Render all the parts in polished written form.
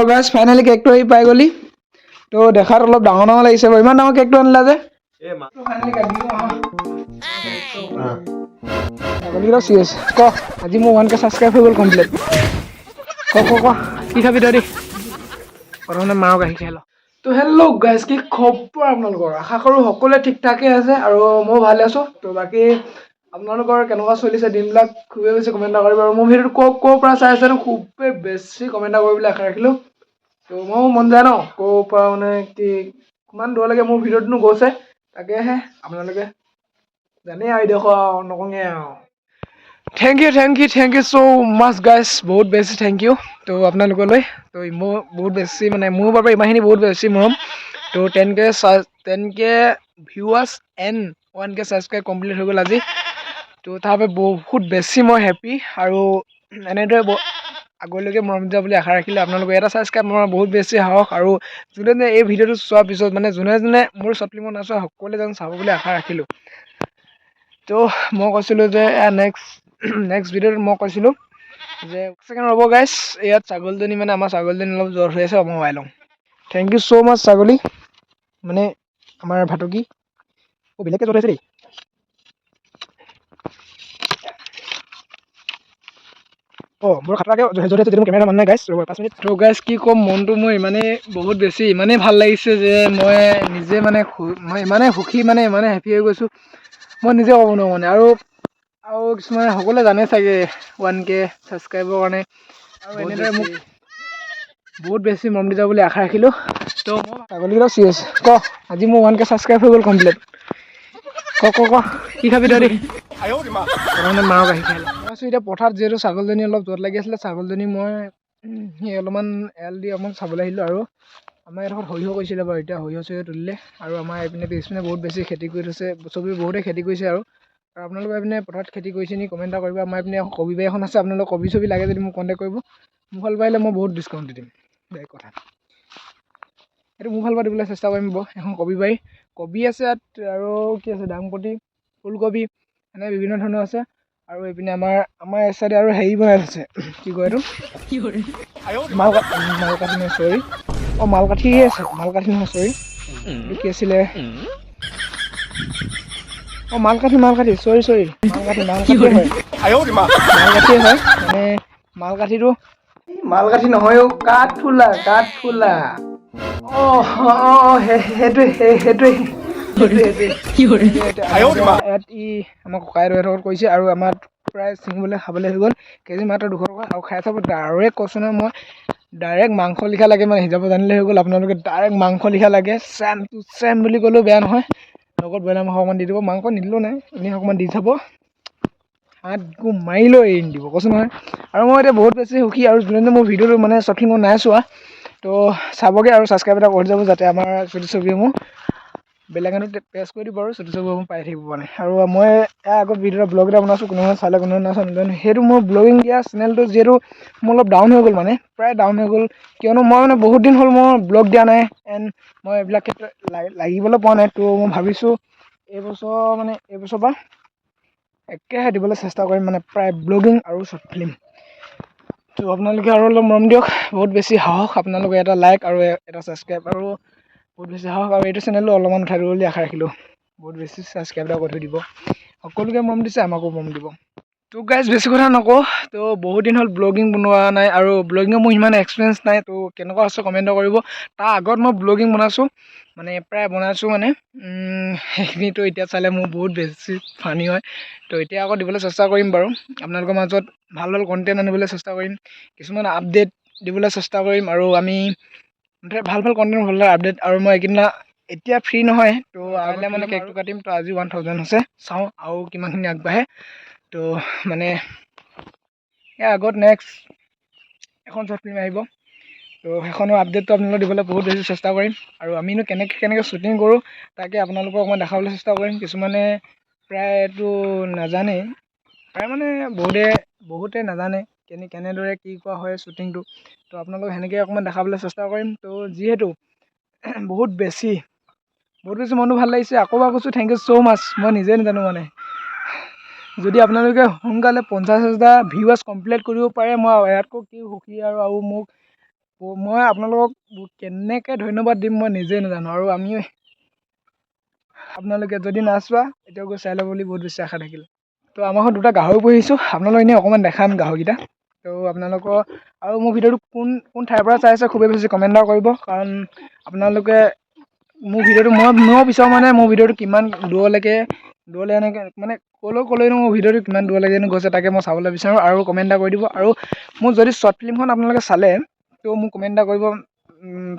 Guys finally কেকটো আহি পাই গলি তো দেখাত অলপ ডাঙৰ ডাঙৰ লাগিছে বাৰু ইমান ডাঙৰ কেকটো আনিলা যে ফাইনেলি কাটি দিলোঁ ছাগলীকেইটাও চিৰিয়াছ ক আজি মোৰ 1K ছাবস্ক্ৰাইব হৈ গ'ল কমপ্লিট ক কি খাবি তই দেই প্ৰথমতে মাৰক আহি খাই ল তো হেল্ল' গাইজ কি খবৰ আপোনালোকৰ আশা কৰোঁ সকলোৱে ঠিক ঠাকেই আছে আৰু মই ভালে আছোঁ তো বাকী আপোনালোকৰ কেনেকুৱা চলিছে দিনবিলাক খুবেই বেছি কমেণ্ট এটা কৰিব আৰু মোৰ ভিডিঅ'টো ক'ৰ পৰা চাই আছে খুবেই বেছি কমেণ্ট এটা কৰিবলৈ আশা ৰাখিলোঁ তো ময়ো মন যায় ন ক'ৰ পৰা মানে কি কিমান দূৰলৈকে মোৰ ভিডিঅ'টোনো গৈছে তাকেহে আপোনালোকে জানেই আৰু দেখো আৰু নকওঁগৈ আৰু thank you so' much guys বহুত বেছি থেংক ইউ তো আপোনালোকলৈ তো মোৰ বহুত বেছি মানে মোৰ বাবে ইমানখিনি বহুত বেছি মৰম তো 10K viewers and 1K subscribe complete হৈ গ'ল আজি তো তাৰ বাবে বহুত বেছি মই হেপ্পী আৰু এনেদৰে আগলৈকে মৰম দিয়া বুলি আশা ৰাখিলে আপোনালোকে এটা ছাবস্ক্ৰাইব মৰা বহুত বেছি সাহস আৰু যোনে এই ভিডিঅ'টো চোৱাৰ পিছত মানে যোনে মোৰ শ্বৰ্ট ফিল্মত নাচোৱা সকলোৱে যেন চাব বুলি আশা ৰাখিলোঁ তো মই কৈছিলোঁ যে নেক্সট ভিডিঅ'টোত মই কৈছিলোঁ যে ছেকেণ্ড ৰ'ব গাইজ ইয়াত ছাগলীজনী মানে আমাৰ ছাগলীজনী অলপ জ্বৰ হৈ আছে মই মোবাইল লওঁ থেংক ইউ ছ' মাছ ছাগলী মানে আমাৰ ভাটকি বেলেগকৈ জ্বৰ আছে দেই মোৰ খাতৰাকৈ য'ত আছে কেমেৰা মানুহ নাই গাইজ ৰ'ব 5 মিনিট তো গাইজ কি ক'ম মনটো মোৰ ইমানেই ভাল লাগিছে যে মই নিজে মানে মই ইমানেই সুখী মানে ইমানেই হেপ্পী হৈ গৈছোঁ মই নিজে ক'ব নোৱাৰোঁ মানে আৰু কিছুমানে সকলোৱে জানে চাগে 1K ছাবস্ক্ৰাইবৰ কাৰণে আৰু এনেদৰে মোক বহুত বেছি মৰম দি যাব বুলি আশা ৰাখিলোঁ তো মই ছাগলীকেইটাও চিৰিয়াছ ক আজি মোৰ 1K ছাবস্ক্ৰাইব হৈ গ'ল কমপ্লিট ক কি খাবি তই দেই প্ৰথমতে মাৰক আহি খাই ল মই আছোঁ এতিয়া পথাৰত যিহেতু ছাগলীজনী অলপ জত লাগি আছিলে ছাগলীজনী মই অলপমান এৰাল দি অকণমান চাবলৈ আহিলোঁ আৰু আমাৰ এডোখৰত সৰিয়হ কৰিছিলে বাৰু এতিয়া সৰিয়হ তুলিলে আৰু আমাৰ এইপিনে পিছপিনে বহুত বেছি খেতি কৰি থৈছে চবেই বহুতেই খেতি কৰিছে আৰু আপোনালোকে এইপিনে পথাৰত খেতি কৰিছে নি কমেণ্ট এটা কৰিব আমাৰ এইপিনে কবি বাৰী এখন আছে আপোনালোকক কবি চবি লাগে যদি মোক কণ্টেক্ট কৰিব মোৰ ফালৰ পৰা আহিলে মই বহুত ডিছকাউণ্ট দি দিম বেলেগ কথা এইটো মোৰ ফালৰ পৰা দিবলৈ চেষ্টা কৰিম এখন কবি বাৰী কবি আছে ইয়াত আৰু কি আছে দাংবডি ফুলকবি এনে বিভিন্ন ধৰণৰ আছে আৰু এইপিনে আমাৰ এই চাইডে আৰু হেৰি বনাই থৈছে কি কয় এইটো মালকাঠি নহয় চৰি মালকাঠিয়ে আছে মালকাঠি নহয় চৰি এইটো কি আছিলে মালকাঠি চৰি মালকাঠিয়ে হয় মানে মালকাঠি নহয় কাঠফুলা সেইটোৱে ইয়াত আমাৰ ককাইদেউহঁতৰ কৰিছে আৰু আমাৰ প্ৰায় ছিঙিবলৈ খাবলৈ হৈ গ'ল কেজি মাত্ৰ 200 টকা আৰু খাই চাব ডাইৰেক্ট কৈছোঁ নহয় মই ডাইৰেক্ট মাংস লিখা লাগে মানে সিজাব জানিলে হৈ গ'ল আপোনালোকে ডাইৰেক্ট মাংস লিখা লাগে চেম টু চেম বুলি ক'লেও বেয়া নহয় লগত ব্ৰইলাৰ মাংস অকণমান দি দিব মাংস নিদিলেও নাই এনেই অকণমান দি থ'ব হাত গো মাৰি লৈ এৰি নিদিব কৈছোঁ নহয় আৰু মই এতিয়া বহুত বেছি সুখী আৰু যোনে মোৰ ভিডিঅ'টো মানে শ্বৰ্ট ফিল্ম নাই চোৱা তো চাবগৈ আৰু ছাবস্ক্ৰাইব এটা কৰি যাব যাতে আমাৰ ছবিসমূহ বেলেগ এনে প্ৰেছ কৰি দিব আৰু ছবিসমূহ পাই থাকিব মানে আৰু মই আগত ভিডিঅ'টা ব্লগ এটা বনাইছোঁ কোনোবা চালে কোনোবা নাচালে সেইটো মোৰ ব্লগিং দিয়া চেনেলটো যিহেতু মোৰ অলপ ডাউন হৈ গ'ল মানে প্ৰায় ডাউন হৈ গ'ল কিয়নো মই মানে বহুত দিন হ'ল মই ব্লগ দিয়া নাই এণ্ড মই এইবিলাক ক্ষেত্ৰত লাগিবলৈ পোৱা নাই তো মই ভাবিছোঁ এইবছৰ পৰা একেৰাহে দিবলৈ চেষ্টা কৰিম মানে প্ৰায় ব্লগিং আৰু শ্বৰ্ট ফিল্ম তো আপোনালোকে আৰু অলপ মৰম দিয়ক বহুত বেছি সাহস আপোনালোকে এটা লাইক আৰু এটা ছাবস্ক্ৰাইব আৰু বহুত বেছি সাহস আৰু এইটো চেনেলটো অলপমান উঠাই দিব বুলি আশা ৰাখিলোঁ বহুত বেছি ছাবস্ক্ৰাইব এটা কৰি থৈ দিব সকলোকে মৰম দিছে আমাকো মৰম দিব তো গাইজ বেছি কথা নকওঁ তো বহুত দিন হ'ল ব্লগিং বনোৱা নাই আৰু ব্লগিঙৰ মোৰ ইমান এক্সপিৰিয়েঞ্চ নাই তো কেনেকুৱা আছে কমেণ্ট কৰিব তাৰ আগত মই ব্লগিং বনাইছোঁ মানে প্ৰায় বনাইছোঁ মানে সেইখিনিতো এতিয়া চালে মোৰ বহুত বেছি ফানি হয় তো এতিয়া আকৌ দিবলৈ চেষ্টা কৰিম বাৰু আপোনালোকৰ মাজত ভাল কণ্টেণ্ট আনিবলৈ চেষ্টা কৰিম কিছুমান আপডেট দিবলৈ চেষ্টা কৰিম আৰু আমি ভাল কণ্টেণ্ট ভাল আপডেট আৰু মই এইকেইদিনা এতিয়া ফ্ৰী নহয় তো আহিলে মানে কেকটো কাটিম তো আজি 1000 হৈছে চাওঁ আৰু কিমানখিনি আগবাঢ়ে তো মানে ইয়াৰ আগত নেক্সট এখন শ্বৰ্ট ফিল্ম আহিব তো সেইখনৰ আপডেটটো আপোনালোকক দিবলৈ বহুত বেছি চেষ্টা কৰিম আৰু আমিনো কেনেকৈ শ্বুটিং কৰোঁ তাকে আপোনালোকক অকণমান দেখাবলৈ চেষ্টা কৰিম কিছুমানে প্ৰায়তো নাজানেই প্ৰায় মানে বহুতে নাজানে কেনেদৰে কি কৰা হয় শ্বুটিংটো তো আপোনালোকক সেনেকৈ অকণমান দেখাবলৈ চেষ্টা কৰিম তো যিহেতু বহুত বেছি মনটো ভাল লাগিছে আকৌ এবাৰ কৈছোঁ থেংক ইউ ছ' মাছ মই নিজে নাজানো মানে যদি আপোনালোকে সোনকালে 50,000 ভিউৱাৰ্ছ কমপ্লিট কৰিব পাৰে মই ইয়াতকৈ কি সুখী আৰু মোক মই আপোনালোকক কেনেকৈ ধন্যবাদ দিম মই নিজেই নাজানো। আৰু আমি আপোনালোকে যদি নাচোৱা এতিয়াও গৈ চাই ল'ব বুলি বহুত বেছি আশা থাকিল। তো আমাৰ ঘৰত 2টা গাহৰি পুহিছোঁ, আপোনালোকক এনেই অকণমান দেখাম গাহৰিকেইটা। তো আপোনালোকৰ আৰু মোৰ ভিডিঅ'টো কোন ঠাইৰ পৰা চাই আছে খুবেই বেছি কমেণ্ট এটা কৰিব, কাৰণ আপোনালোকে মোৰ ভিডিঅ'টো মই বিচাৰোঁ মানে মোৰ ভিডিঅ'টো কিমান দূৰলৈ এনেকৈ মানে ক'লৈনো মোৰ ভিডিঅ'টো কিমান দূৰলৈকে গৈছে তাকে মই চাবলৈ বিচাৰোঁ, আৰু কমেণ্ট এটা কৰি দিব। আৰু মোৰ যদি শ্বৰ্ট ফিল্মখন আপোনালোকে চালে তো মোক কমেণ্ট এটা কৰিব,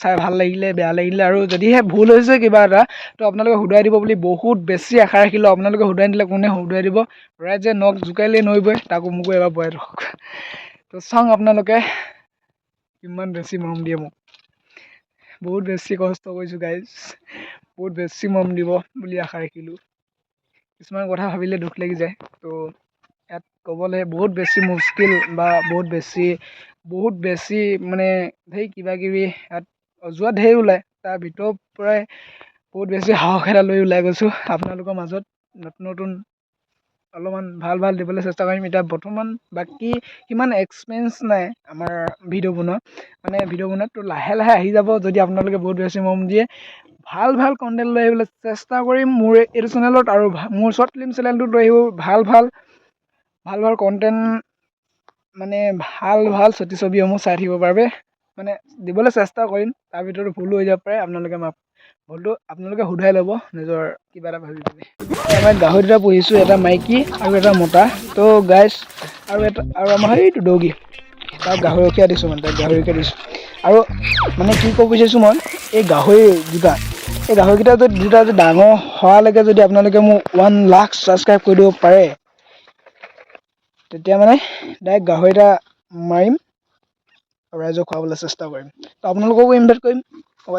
চাই ভাল লাগিলে বেয়া লাগিলে, আৰু যদিহে ভুল হৈছে কিবা এটা তো আপোনালোকে শুধৰাই দিব বুলি বহুত বেছি আশা ৰাখিলোঁ। আপোনালোকে শুধৰাই নিদিলে কোনে শুধৰাই দিব? ৰাইজে নখ জোকাৰিলেই নৈ বয়, তাকো মোকো এবাৰ বৰাই ধৰক। তো চাওঁ আপোনালোকে কিমান বেছি মৰম দিয়ে মোক। বহুত বেছি কষ্ট কৰিছোঁ গাইজ, বহুত বেছি মৰম দিব বুলি আশা ৰাখিলোঁ। কিছুমান কথা ভাবিলে দুখ লাগি যায়। তো ইয়াত ক'বলৈ বহুত বেছি মুস্কিল বা বহুত বেছি মানে কিবা কিবি ইয়াত অজুহাত ঢেৰ ওলায়, তাৰ ভিতৰৰ পৰাই বহুত বেছি সাহস এটা লৈ ওলাই গৈছোঁ আপোনালোকৰ মাজত। নতুন অলপমান ভাল দিবলৈ চেষ্টা কৰিম। এতিয়া বৰ্তমান বাকী সিমান এক্সপেৰিয়েঞ্চ নাই আমাৰ ভিডিঅ' বনোৱাত, তো লাহে আহি যাব যদি আপোনালোকে বহুত বেছি মৰম দিয়ে। ভাল কণ্টেণ্ট লৈ আহিবলৈ চেষ্টা কৰিম মোৰ এইটো চেনেলত, আৰু মোৰ শ্বৰ্ট ফিল্ম চেনেলটোত লৈ আহিব ভাল কণ্টেণ্ট, মানে ভাল ছবিসমূহ চাই থাকিব বাবে মানে দিবলৈ চেষ্টা কৰিম। তাৰ ভিতৰত ভুলো হৈ যাব পাৰে, ভুলটো আপোনালোকে শুধৰাই ল'ব নিজৰ কিবা এটা ভাবি পিনে। আমাৰ গাহৰি 2টা পুহিছোঁ, এটা মাইকী আৰু এটা মতা। তো গাইজ আৰু আমাৰ সেইটো ডগী, তাক গাহৰিকীয়া দিছোঁ আৰু মানে কি ক'ব বিচাৰিছোঁ মই, এই গাহৰিকেইটা যদি ডাঙৰ হোৱালৈকে যদি আপোনালোকে মোক 1 লাখ ছাবস্ক্ৰাইব কৰি দিব পাৰে, তেতিয়া মানে ডাইৰেক্ট গাহৰি এটা মাৰিম আৰু ৰাইজক খুৱাবলৈ চেষ্টা কৰিম। তো আপোনালোককো ইনভাইট কৰিম,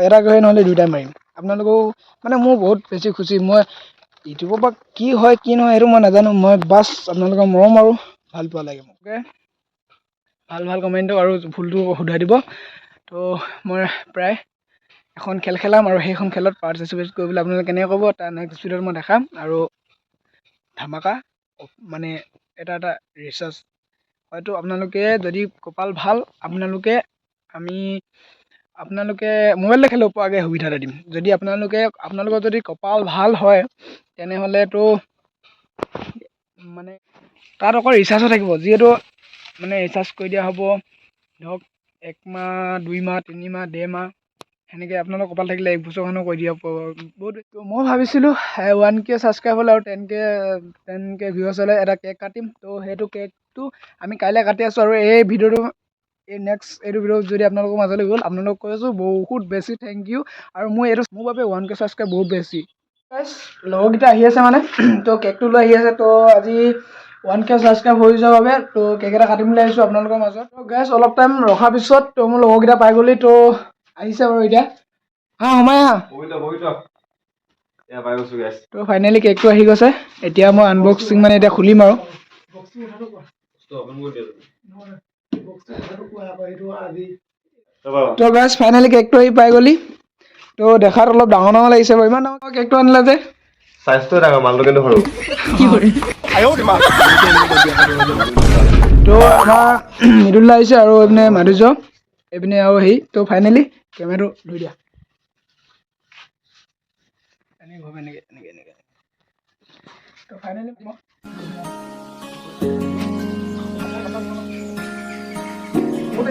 এটা গাহৰি নহ'লে 2টাই মাৰিম। আপোনালোকেও মানে মোৰ বহুত বেছি খুচি। মই ইউটিউবৰ পৰা কি হয় কি নহয় সেইটো মই নাজানো, মই বাছ আপোনালোকৰ মৰম আৰু ভাল পোৱা লাগে মোক। ভাল কমেণ্টটো আৰু ভুলটো শুধৰাই দিব। তো মই প্ৰায় এখন খেল খেলাম, আৰু সেইখন খেলত পাৰ্টিচিপেট কৰিবলৈ আপোনালোকে কেনেকৈ ক'ব তাৰ নেক্সট ভিডিঅ'ত মই দেখাম। আৰু ধামাকা মানে এটা ৰিচাৰ্জ হয়তো আপোনালোকে যদি কপাল ভাল আপোনালোকে মোবাইলতে খেলিব পৰাকৈ সুবিধা এটা দিম। যদি আপোনালোকৰ যদি কপাল ভাল হয় তেনেহ'লেতো মানে তাত অকল ৰিচাৰ্জো থাকিব, যিহেতু মানে ৰিচাৰ্জ কৰি দিয়া হ'ব ধৰক 1 মাহ 2 মাহ 3 মাহ 1.5 মাহ সেনেকৈ আপোনালোকৰ কপাল থাকিলে 1 বছৰ কাৰণেও কৰি দিয়া বহুত। মই ভাবিছিলোঁ 1K ছাবস্ক্ৰাইব হ'লে আৰু 10K ভিউৱাৰ্ছ হ'লে এটা কেক কাটিম। তো সেইটো কেকটো আমি কাইলৈ কাটি আছোঁ, আৰু এই ভিডিঅ'টো এইটো ভিডিঅ' যদি আপোনালোকৰ মাজলৈ গ'ল, আপোনালোকক কৈ আছোঁ বহুত বেছি থেংক ইউ। আৰু মোৰ বাবে 1K ছাবস্ক্ৰাইব বহুত বেছি। লগৰকেইটা আহি আছে মানে, তো কেকটো লৈ আহি আছে। তো আজি 1K ছাবস্ক্ৰাইব হৈ যোৱাৰ বাবে তো কেক এটা কাটিম বুলি আহিছোঁ আপোনালোকৰ মাজত। তো গাইজ অলপ টাইম ৰখাৰ পিছত তো মোৰ লগৰকেইটা পাই গ'লি, তো আহিছে বাৰু এতিয়া। সোমাই আহা। তো ফাইনেলি কেকটো আহি গৈছে। এতিয়া মই আনবক্সিং মানে এতিয়া খুলিম আৰু। তো গাইজ ফাইনেলি কেকটো আহি পাই গ'লি। তো দেখাত অলপ ডাঙৰ লাগিছে বাৰু, ইমান ডাঙৰ কেকটো আনিলা যে? সাইজটো ডাঙৰ, মালটো কিন্তু সৰু। তো আমাৰ মৃদুল আহিছে, আৰু এইপিনে মাধুৰ্য, এইপিনে আৰু তো ফাইনেলি কেমেৰাটো ধুই দিয়া। এনেকৈ তো finally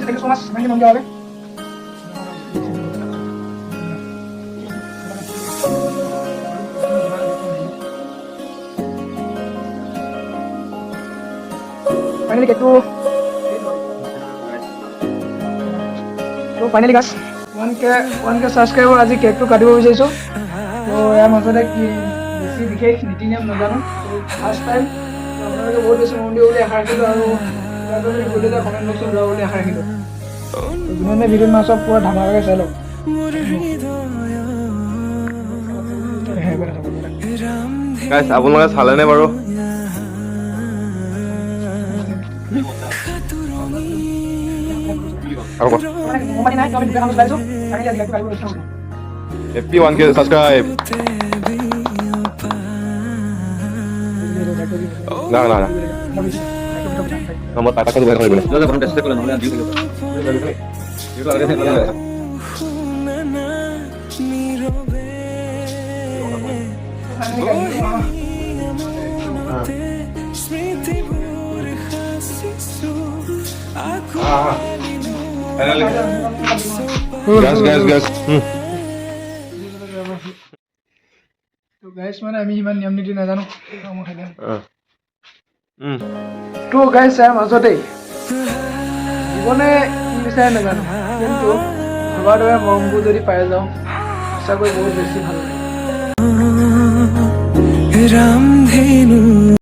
thank you so much. Thank you, Mom. Finally, get to. So finally, guys, 1K subscriber আজি কেকটো কাটিব বিচাৰিছোঁ। তো ইয়াৰ মাজতে কি বেছি বিশেষ নীতি নিয়ম নাজানো। ফাৰ্ষ্ট টাইম আপোনালোকে বহুত বেছি মন দিব বুলি আশা ৰাখিলোঁ, আৰু ভিডিঅ'তে কমেণ্ট বক্সত ওলাব বুলি আশা ৰাখিলোঁ। যোনে ভিডিঅ'ত মাছ পুৰা ধামাকাকৈ চাই লওক। গাইছ আপোনালোকে চালেনে বাৰু? Happy 1K subscribe. না মই টাকা দিব লাগিব। গাছ গাছ গাছ তো গাইছ মানে আমি ইমান নিয়ম নীতি নাজানো তো গাইছ তাৰ মাজতেই জীৱনে কি বিচাৰে নাজানো কিন্তু ভবাৰ দৰে মৰমবোৰ যদি পাই যাওঁ সঁচাকৈ বহুত বেছি ভাল লাগে।